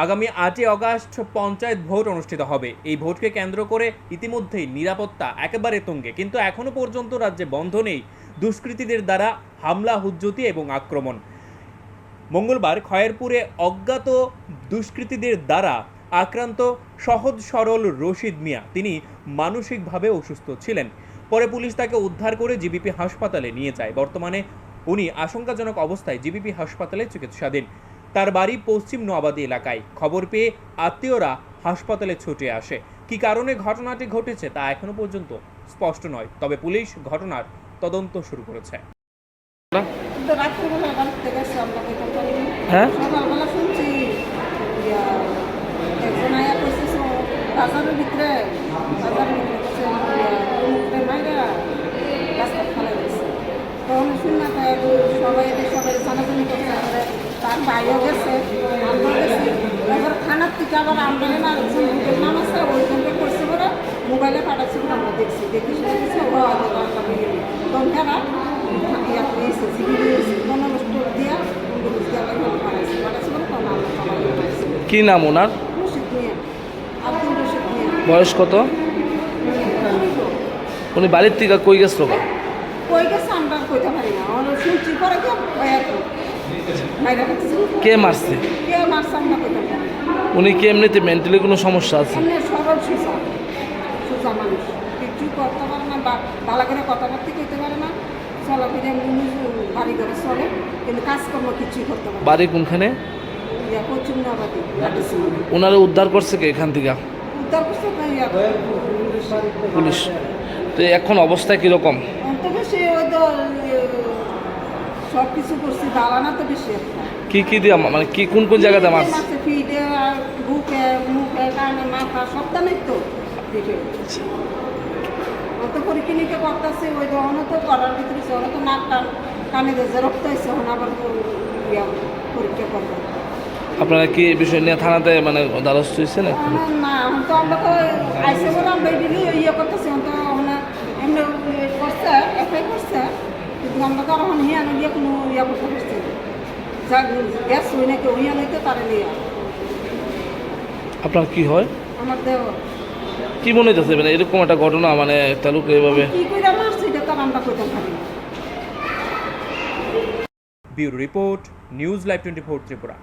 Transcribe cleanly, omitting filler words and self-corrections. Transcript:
আগামী 8ই August panchayat vote অনুষ্ঠিত হবে। এই ভোটকে কেন্দ্র করে ইতিমধ্যেই নিরাপত্তা একেবারে তুঙ্গে, কিন্তু এখনো পর্যন্ত রাজ্যে বন্ধ নেই দুষ্কৃতীদের দ্বারা হামলা, হুজ্জতি এবং আক্রমণ। মঙ্গলবার খয়েরপুরে অজ্ঞাত দুষ্কৃতীদের দ্বারা আক্রান্ত সহজ সরল রশিদ মিয়া, তিনি মানসিকভাবে অসুস্থ ছিলেন। পরে পুলিশ তাকে উদ্ধার করে জিবিপি হাসপাতালে নিয়ে যায়। বর্তমানে উনি আশঙ্কাজনক অবস্থায় জিবিপি হাসপাতালে চিকিৎসাধীন। তার বাড়ি পশ্চিম নোয়াবাদী এলাকায়। খবর পেয়ে আত্মীয়রা হাসপাতালে ছুটে আসে। কি কারণে ঘটনাটি ঘটেছে তা এখনো পর্যন্ত স্পষ্ট নয়, তবে পুলিশ ঘটনার তদন্ত শুরু করেছে। হ্যাঁ, সকালবেলা শুনছি একজন আয়া করছে বাজারের ভিতরে মাইরা রাস্তা ফেলে গেছে। তখন শুনে সবাই জানাজানি করছে। তার ভাইও গেছে, আমরাও গেছি। এবার থানার থেকে আবার আমদানি না নাম আছে, ওইখানটা করছে বলে মোবাইলে পাঠাচ্ছি বলে আমরা দেখছি। দেখি শুনেছি তখন তারা কি নাম ওনার? বয়স কত? উনি বাড়ির থেকে কই গেছিল? কই গেছে আমরা কইতে পারি না, আমরা শুনছি পরে কে মারছে? কে মারছে আমরা কইতে পারি না। উনি কি এমনিতে মেন্টালি কোনো সমস্যা আছে? এমনি সরল সোজা মানুষ, কিছু করতে পারে না, ভালো করে কথাবার্তা কইতে পারে না, চলাফেরা বাড়ি ঘরে চলে, কিন্তু কাজকর্ম কিছুই করতে পারে। বাড়ি কোনখানে? ওনারা উদ্ধার করছে কে এখান থেকে? উদ্ধার করছে পুলিশ। তো এখন অবস্থা কিরকম? বেশি ওই তো সব কিছু করছি, দালানা তো বেশি একটা। কি দিয়ে মানে কি কোন জায়গাতে মারছে? ফিটে, বুকে, মুখে, কানে, মাথা সব দামের তো দেখে অত পরীক্ষা করতেছে। ওই দহনও তো করার ভিতরে ওরা তো নাক কানে যে রক্ত হয়েছে, ওখানে আবার পরীক্ষা করবে। আপনারা কি এই বিষয় নিয়ে থানাতে মানে দ্বারস্থ হয়েছেন? না, এখন তো আমরা তো আইসে বলে আমরা ইয়ে করতেছি, তো এমনি করছে, এফআই করছে, কিন্তু আমরা তো এখন হিয়ানো গিয়ে কোনো ইয়ে করতে পারছি না। যা গ্যাস হই নাকি হিয়ান হইতে তারা নিয়ে। আপনার কি হয়? আমার দেহ কি মনে হচ্ছে মানে এরকম একটা ঘটনা মানে তালুকে এভাবে কি করে মারছে এটা তো আমরা কইতে পারি না। Bureau report, news live 24 Tripura.